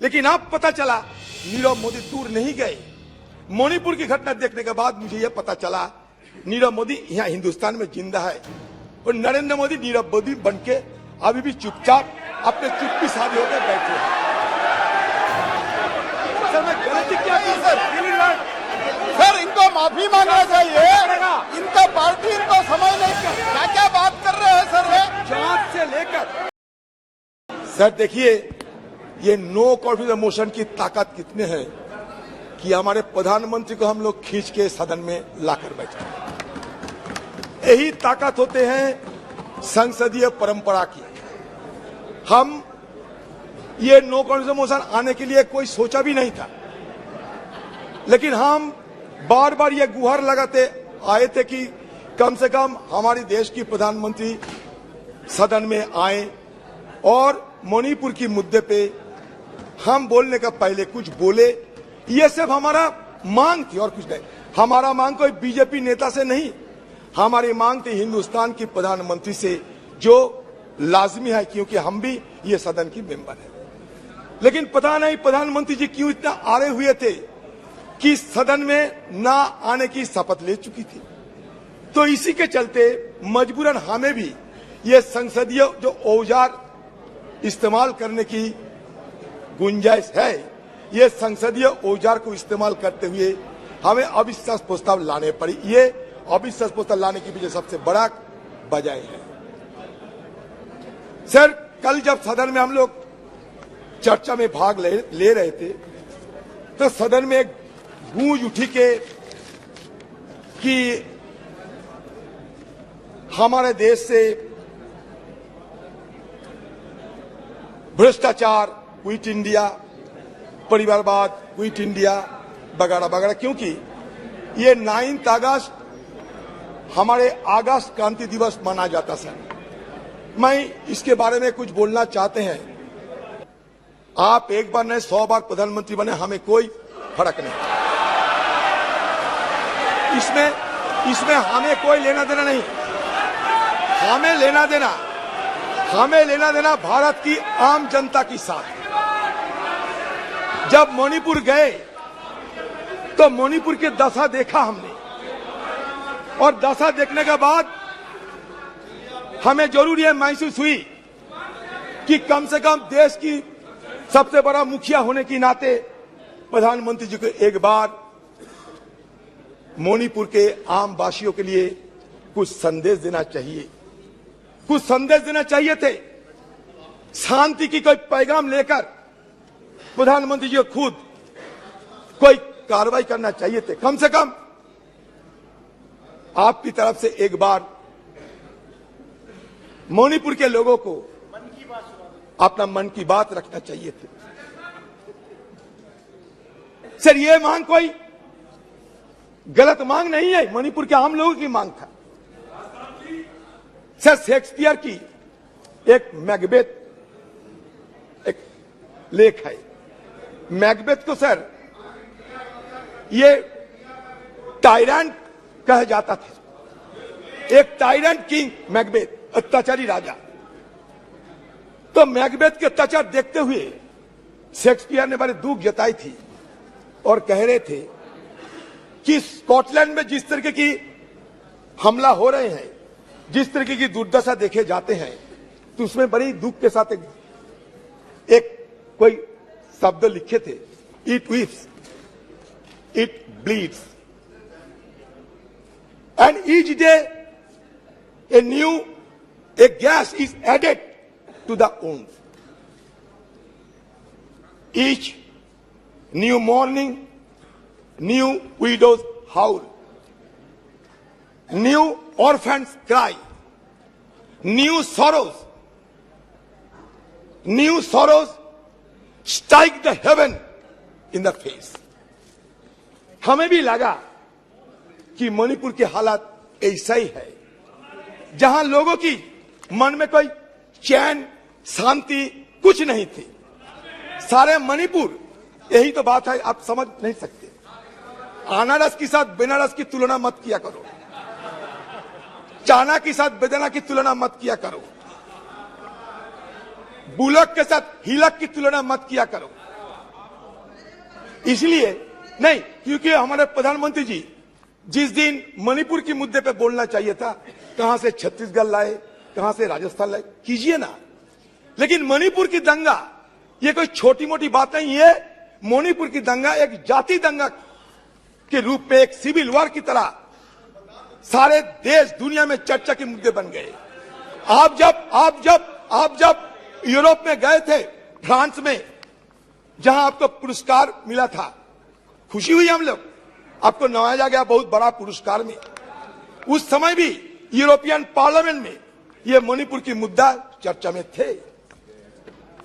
लेकिन अब पता चला नीरव मोदी दूर नहीं गए। मणिपुर की घटना देखने के बाद मुझे यह पता चला नीरव मोदी यहाँ हिंदुस्तान में जिंदा है और नरेंद्र मोदी नीरव मोदी बनके अभी भी चुपचाप अपने चुप्पी साधे होकर बैठे हैं। सर मैं गलती क्या की सर इनको माफी मांगना चाहिए। इनका पार्टी इनको समझ नहीं, क्या क्या बात कर रहे हैं सर ये? जांच से लेकर सर देखिए ये नो कॉन्फिडेंस मोशन की ताकत कितने हैं कि हमारे प्रधानमंत्री को हम लोग खींच के सदन में लाकर बैठे। यही ताकत होते हैं संसदीय परंपरा की। हम ये नो कॉन्फिडेंस मोशन आने के लिए कोई सोचा भी नहीं था, लेकिन हम बार बार ये गुहार लगाते आए थे कि कम से कम हमारे देश की प्रधानमंत्री सदन में आए और मणिपुर की मुद्दे पे हम बोलने का पहले कुछ बोले। ये सिर्फ हमारा मांग थी और कुछ नहीं। हमारा मांग कोई बीजेपी नेता से नहीं, हमारी मांग थी हिंदुस्तान की प्रधानमंत्री से, जो लाजमी है क्योंकि हम भी ये सदन की मेंबर है। लेकिन पता नहीं प्रधानमंत्री जी क्यों इतना आड़े हुए थे कि सदन में ना आने की शपथ ले चुकी थी। तो इसी के चलते मजबूरन हमें भी ये संसदीय जो औजार इस्तेमाल करने की गुंजाइश है, ये संसदीय औजार को इस्तेमाल करते हुए हमें अविश्वास प्रस्ताव लाने पड़ी। ये अविश्वास प्रस्ताव लाने की पीछे सबसे बड़ा वजह है सर, कल जब सदन में हम लोग चर्चा में भाग ले रहे थे तो सदन में एक गूंज उठी कि हमारे देश से भ्रष्टाचार, क्विट इंडिया, परिवारवाद, क्विट इंडिया वगैरह वगैरह, क्योंकि ये 9 अगस्त हमारे अगस्त क्रांति दिवस मना जाता सर। मैं इसके बारे में कुछ बोलना चाहते हैं। आप एक बार नहीं 100 बार प्रधानमंत्री बने, हमें कोई फर्क नहीं। इसमें हमें कोई लेना देना नहीं। हमें लेना देना भारत की आम जनता के साथ। जब मणिपुर गए तो मणिपुर की दशा देखा हमने, और दशा देखने के बाद हमें जरूर यह महसूस हुई कि कम से कम देश की सबसे बड़ा मुखिया होने के नाते प्रधानमंत्री जी को एक बार मणिपुर के आम वासियों के लिए कुछ संदेश देना चाहिए। कुछ संदेश देना चाहिए थे, शांति की कोई पैगाम लेकर प्रधानमंत्री जी को खुद कोई कार्रवाई करना चाहिए थे। कम से कम आपकी तरफ से एक बार मणिपुर के लोगों को अपना मन की बात रखना चाहिए थे। सर ये मांग कोई गलत मांग नहीं है, मणिपुर के आम लोगों की मांग था। सर शेक्सपियर की एक मैकबेथ एक लेख है। मैकबेथ को सर ये टायरेंट कहा जाता था, एक टायरेंट किंग मैकबेथ, अत्याचारी राजा। तो मैकबेथ के अत्याचार देखते हुए शेक्सपियर ने बड़े दुख जताई थी और कह रहे थे कि स्कॉटलैंड में जिस तरीके की हमला हो रहे हैं, जिस तरीके की दुर्दशा देखे जाते हैं, तो उसमें बड़ी दुख के साथ एक कोई शब्द लिखे थे, it weeps, it bleeds, and each day a gas is added to the wound. Each new morning, new widows howl, new orphans cry, new sorrows strike the heaven in the face. हमें भी लगा कि मणिपुर की हालत ऐसा ही है, जहां लोगों की मन में कोई चैन, शांति कुछ नहीं थी। सारे मणिपुर, यही तो बात है, आप समझ नहीं सकते। अनारस के साथ बेनारस की तुलना मत किया करो, चाना के साथ बेदाना की तुलना मत किया करो, बुलक के साथ हिलक की तुलना मत किया करो। इसलिए नहीं, क्योंकि हमारे प्रधानमंत्री जी जिस दिन मणिपुर के मुद्दे पे बोलना चाहिए था, कहां से छत्तीसगढ़ लाए, कहां से राजस्थान लाए, कीजिए ना। लेकिन मणिपुर की दंगा ये कोई छोटी मोटी बात नहीं है। मणिपुर की दंगा एक जाति दंगा के रूप में, एक सिविल वॉर की तरह सारे देश दुनिया में चर्चा के मुद्दे बन गए। आप जब यूरोप में गए थे, फ्रांस में, जहां आपको पुरस्कार मिला था, खुशी हुई हम लोग, आपको नवाजा गया बहुत बड़ा पुरस्कार में। उस समय भी यूरोपियन पार्लियामेंट में ये मणिपुर की मुद्दा चर्चा में थे,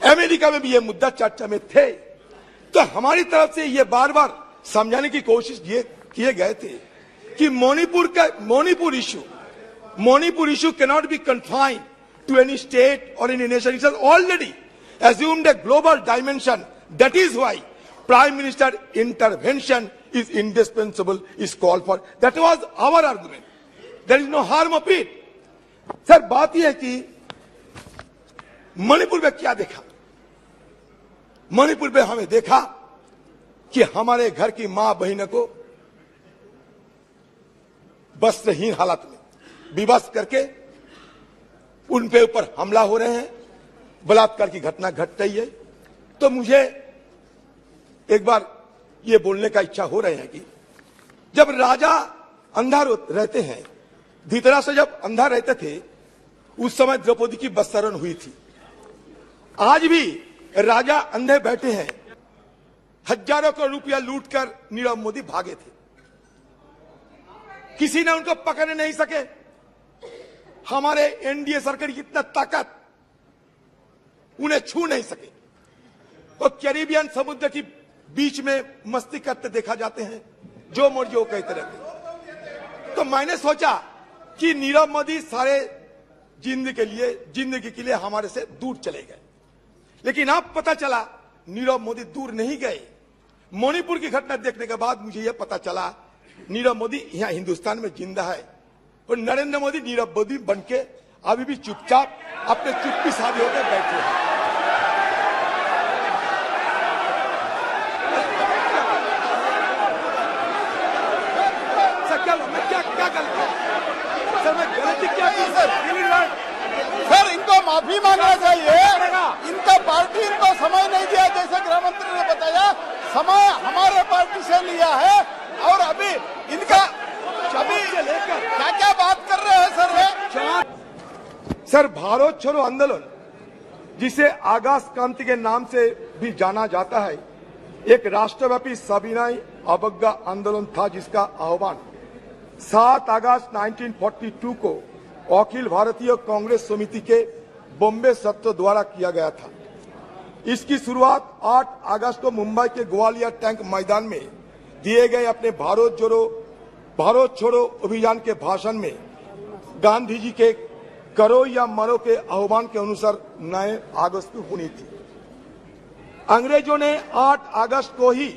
अमेरिका में भी ये मुद्दा चर्चा में थे। तो हमारी तरफ से ये बार बार समझाने की कोशिश ये किए गए थे कि Manipur issue cannot be confined to any state और any nation. It has already assumed a global dimension. That is why Prime Minister intervention is indispensable, is called for. That was our argument. There is no harm of it. Sir, बात यह है कि मणिपुर में क्या देखा? मणिपुर में हमें देखा कि हमारे घर की मां बहनों को वस्त्रहीन हालत में विवश करके उन पे ऊपर हमला हो रहे हैं, बलात्कार की घटना घट रही है। तो मुझे एक बार ये बोलने का इच्छा हो रहे हैं कि जब राजा अंधा रहते हैं, धृतराष्ट्र जब अंधा रहते थे, उस समय द्रौपदी की वस्त्रण हुई थी। आज भी राजा अंधे बैठे हैं, हजारों करोड़ रुपया लूटकर नीरव मोदी भागे थे, किसी ने उनको पकड़ नहीं सके। हमारे एनडीए सरकार की इतना ताकत, उन्हें छू नहीं सके। वो कैरिबियन समुद्र की बीच में मस्ती करते देखा जाते हैं, जो मर्जी वो कहते रहते। तो मैंने सोचा कि नीरव मोदी सारे जिंदगी के लिए हमारे से दूर चले गए। लेकिन अब पता चला नीरव मोदी दूर नहीं गए। मणिपुर की घटना देखने के बाद मुझे यह पता चला नीरव मोदी यहां हिंदुस्तान में जिंदा है, और नरेंद्र मोदी नीरव मोदी बनके अभी भी चुपचाप अपने चुप्पी साधे होकर बैठे हैं। क्या गलती? सर, मैं गलती क्या की? सर, इनको माफी मांगना चाहिए। इनका पार्टी इनको समय नहीं दिया, जैसे गृह मंत्री ने बताया, समय हमारे पार्टी से लिया है। और अभी इनका क्या क्या बात कर रहे हैं सर? भारत छोड़ो आंदोलन, जिसे अगस्त क्रांति के नाम से भी जाना जाता है, एक राष्ट्रव्यापी सविनय अवज्ञा आंदोलन था, जिसका आह्वान 7 अगस्त 1942 को अखिल भारतीय कांग्रेस समिति के बॉम्बे सत्र द्वारा किया गया था। इसकी शुरुआत 8 अगस्त को मुंबई के ग्वालियर टैंक मैदान में दिए गए अपने भारत छोड़ो अभियान के भाषण में गांधी जी के करो या मरो के आह्वान के अनुसार 9 अगस्त को होनी थी। अंग्रेजों ने 8 अगस्त को ही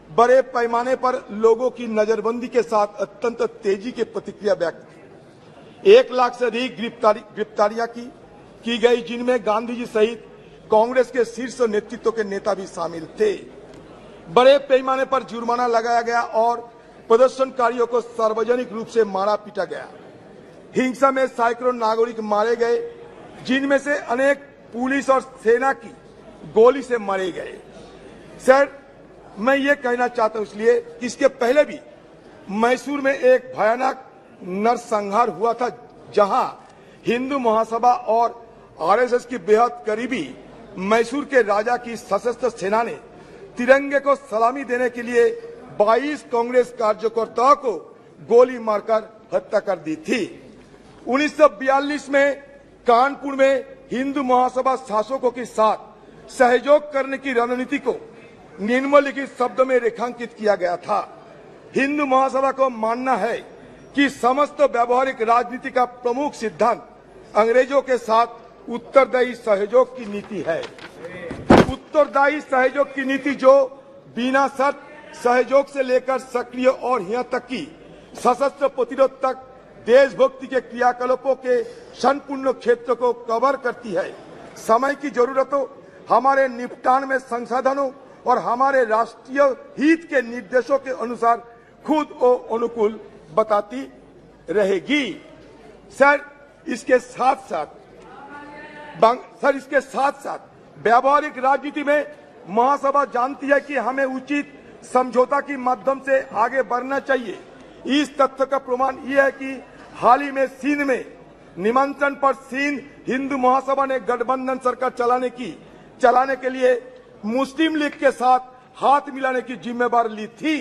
बड़े पैमाने पर लोगों की नजरबंदी के साथ अत्यंत तेजी की प्रतिक्रिया व्यक्त की। 1 लाख से अधिक गिरफ्तारियां की गई, जिनमें गांधी जी सहित कांग्रेस के शीर्ष नेतृत्व के नेता भी शामिल थे। बड़े पैमाने पर जुर्माना लगाया गया और प्रदर्शनकारियों को सार्वजनिक रूप से मारा पीटा गया। हिंसा में सैकड़ों नागरिक मारे गए, जिनमें से अनेक पुलिस और सेना की गोली से मारे गए। सर, मैं ये कहना चाहता हूं इसलिए कि इसके पहले भी मैसूर में एक भयानक नरसंहार हुआ था, जहां हिंदू महासभा और आरएसएस की बेहद करीबी मैसूर के राजा की सशस्त्र सेना ने तिरंगे को सलामी देने के लिए 22 कांग्रेस कार्यकर्ताओं को गोली मारकर हत्या कर दी थी। 1942 में कानपुर में हिंदू महासभा शासकों के साथ सहयोग करने की रणनीति को निम्नलिखित शब्द में रेखांकित किया गया था। हिंदू महासभा को मानना है कि समस्त व्यवहारिक राजनीति का प्रमुख सिद्धांत अंग्रेजों के साथ उत्तरदायी सहयोग की नीति है। उत्तरदायी सहयोग की नीति जो बिना शर्त सहयोग से लेकर सक्रिय और यहां तक कि सशस्त्र प्रतिरोध तक देशभक्ति के क्रियाकलापों के संपूर्ण क्षेत्र को कवर करती है। समय की जरूरतों, हमारे निपटान में संसाधनों और हमारे राष्ट्रीय हित के निर्देशों के अनुसार खुद को अनुकूल बताती रहेगी। सर इसके साथ साथ व्यावहारिक राजनीति में महासभा जानती है कि हमें उचित समझौता के माध्यम से आगे बढ़ना चाहिए। इस तथ्य का प्रमाण यह है कि हाल ही में सिंध में निमंत्रण पर सिंध हिंदू महासभा ने गठबंधन सरकार चलाने के लिए मुस्लिम लीग के साथ हाथ मिलाने की जिम्मेदारी ली थी।